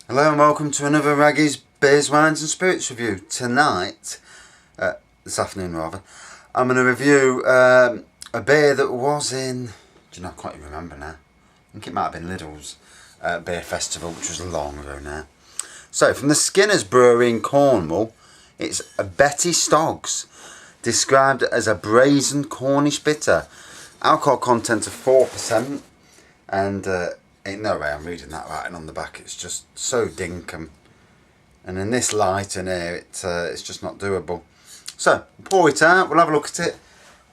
Hello and welcome to another Raggy's Beers, Wines and Spirits review. Tonight, this afternoon rather, I'm going to review a beer that was in, do you know, I can't even remember now. I think it might have been Lidl's beer festival, which was long ago now. So, from the Skinner's Brewery in Cornwall, it's a Betty Stogs, described as a brazen Cornish bitter. Alcohol content of 4%, and ain't no way I'm reading that writing on the back. It's just so dinkum, and in this light and air, it's just not doable. So pour it out. We'll have a look at it,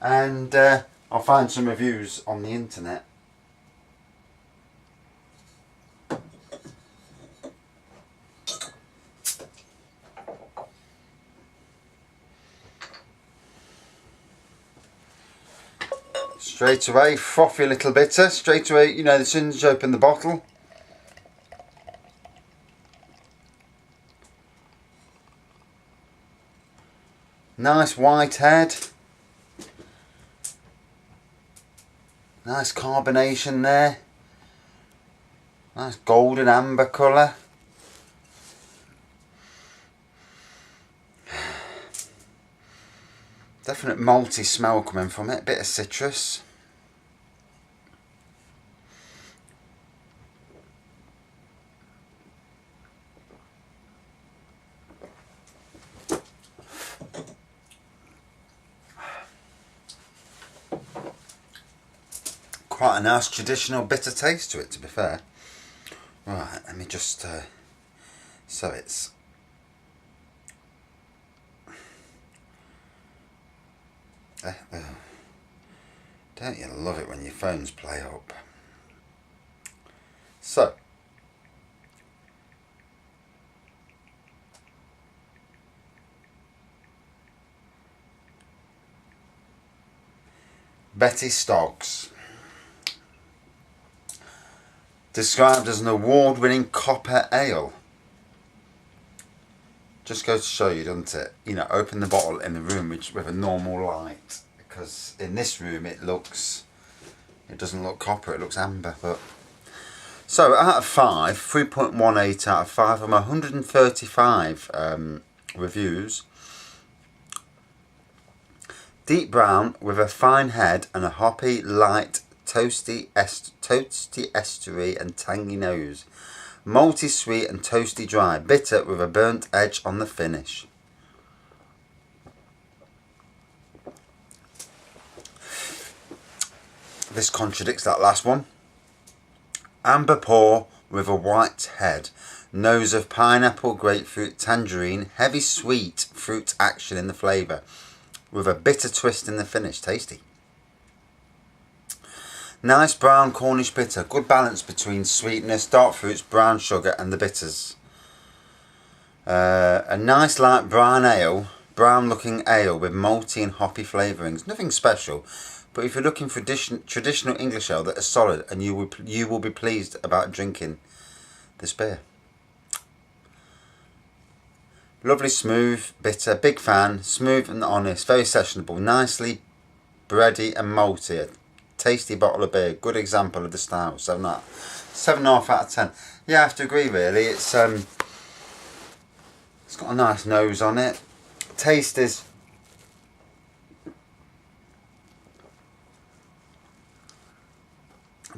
and I'll find some reviews on the internet. Straight away, frothy little bitter. Straight away, you know, as soon as you open the bottle. Nice white head. Nice carbonation there. Nice golden amber colour. Definite malty smell coming from it. Bit of citrus. Quite a nice traditional bitter taste to it, to be fair. Right, let me just so it's don't you love it when your phones play up? So Betty Stogs, described as an award-winning copper ale. Just goes to show you, doesn't it? You know, open the bottle in the room with a normal light, because in this room it doesn't look copper, it looks amber. But so out of 5, 3.18 out of 5 from 135 reviews. Deep brown with a fine head and a hoppy, light, toasty estery and tangy nose. Malty sweet and toasty dry. Bitter with a burnt edge on the finish. This contradicts that last one. Amber pour with a white head. Nose of pineapple, grapefruit, tangerine. Heavy sweet fruit action in the flavour, with a bitter twist in the finish. Tasty. Nice brown Cornish bitter. Good balance between sweetness, dark fruits, brown sugar and the bitters. A nice light brown ale, brown looking ale with malty and hoppy flavourings. Nothing special, but if you're looking for traditional English ale that is solid, and you will be pleased about drinking this beer. Lovely, smooth, bitter, big fan, smooth and honest, very sessionable, nicely bready and malty. A tasty bottle of beer, good example of the style. 7.5 out of 10. Yeah, I have to agree really. It's got a nice nose on it. Taste is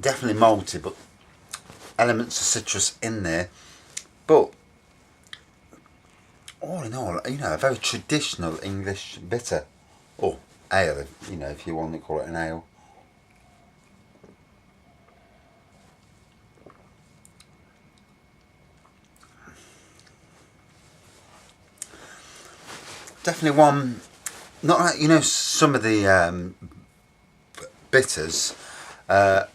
definitely malty, but elements of citrus in there. But all in all, you know, a very traditional English bitter, or ale, you know, if you want to call it an ale. Definitely one, not like, you know, some of the bitters,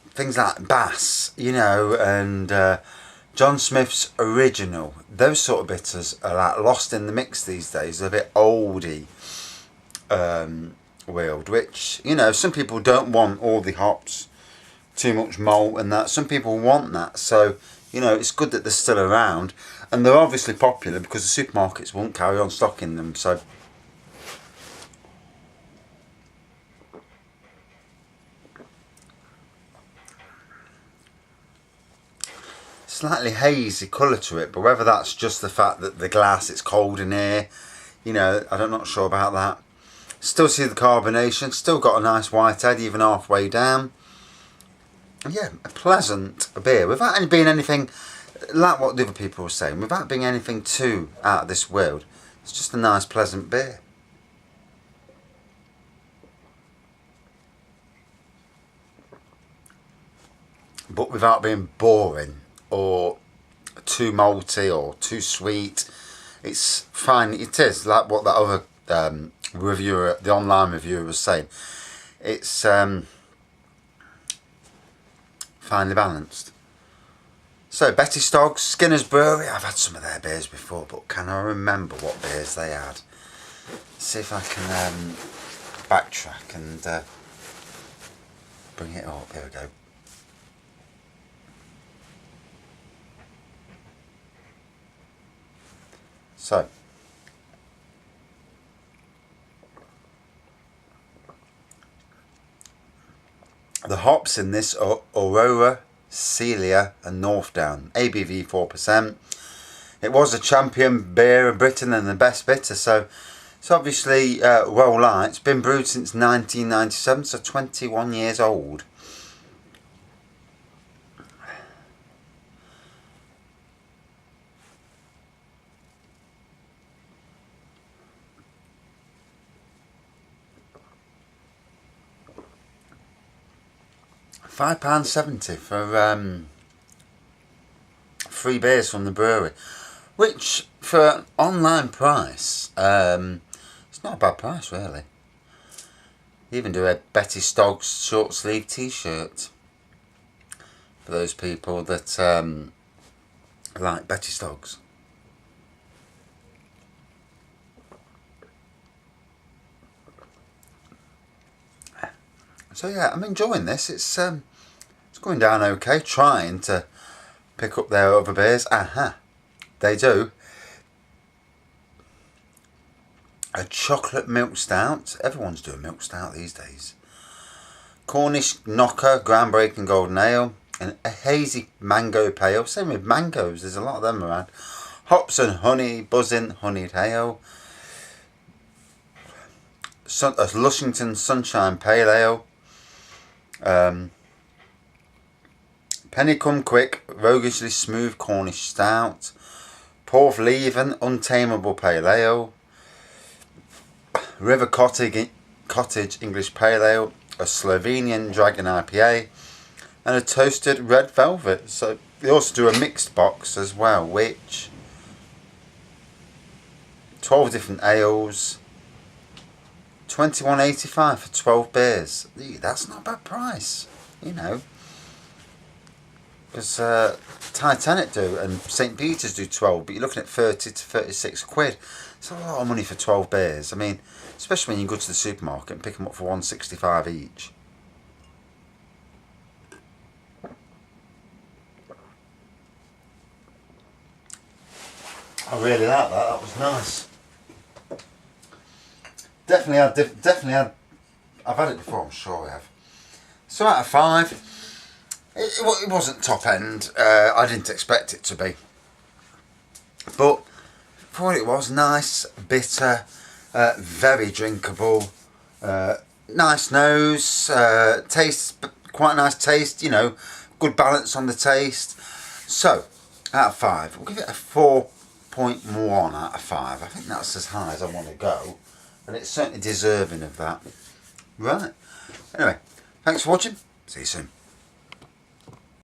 things like Bass, you know, and John Smith's Original. Those sort of bitters are like lost in the mix these days. They're a bit oldie wheeled, which, you know, some people don't want all the hops, too much malt and that. Some people want that. So, you know, it's good that they're still around. And they're obviously popular because the supermarkets won't carry on stocking them. So slightly hazy colour to it, but whether that's just the fact that the glass, it's cold in here, you know, I'm not sure about that. Still see the carbonation, still got a nice white head even halfway down. Yeah, a pleasant beer without being anything like what the other people were saying, without being anything too out of this world. It's just a nice pleasant beer. But without being boring or too malty or too sweet. It's fine. It is like what that other reviewer, the online reviewer, was saying. It's finely balanced. So Betty Stogs, Skinner's Brewery. I've had some of their beers before, but can I remember what beers they had? Let's see if I can backtrack and bring it up. Here we go. So, the hops in this are Aurora, Celia and Northdown. ABV 4%. It was a champion beer of Britain and the best bitter, so it's obviously well liked. It's been brewed since 1997, so 21 years old. £5.70 for 3 beers from the brewery, which for an online price, it's not a bad price really. You even do a Betty Stogs short sleeve t-shirt for those people that like Betty Stogs. So yeah, I'm enjoying this. It's going down okay. Trying to pick up their other beers. Aha, they do. A chocolate milk stout. Everyone's doing milk stout these days. Cornish knocker, groundbreaking golden ale, and a hazy mango pale. Same with mangoes. There's a lot of them around. Hops and honey, buzzing honeyed ale. A Lushington Sunshine Pale Ale. Penny Come Quick, roguishly smooth Cornish stout. Porthleven Untamable Pale Ale. River Cottage English Pale Ale. A Slovenian Dragon IPA. And a Toasted Red Velvet. So they also do a mixed box as well, which 12 different ales. $21.85 for 12 beers. That's not a bad price, you know. Because Titanic do and St. Peter's do 12, but you're looking at 30 to 36 quid. It's a lot of money for 12 beers. I mean, especially when you go to the supermarket and pick them up for $1.65 each. I really like that. That was nice. Definitely had. I've had it before, I'm sure I have. So out of 5, it wasn't top end. I didn't expect it to be, but for what it was, nice, bitter, very drinkable, nice nose, tastes quite a nice taste. You know, good balance on the taste. So out of 5, we'll give it a 4.1 out of 5. I think that's as high as I want to go. And it's certainly deserving of that. Right. Anyway, thanks for watching. See you soon.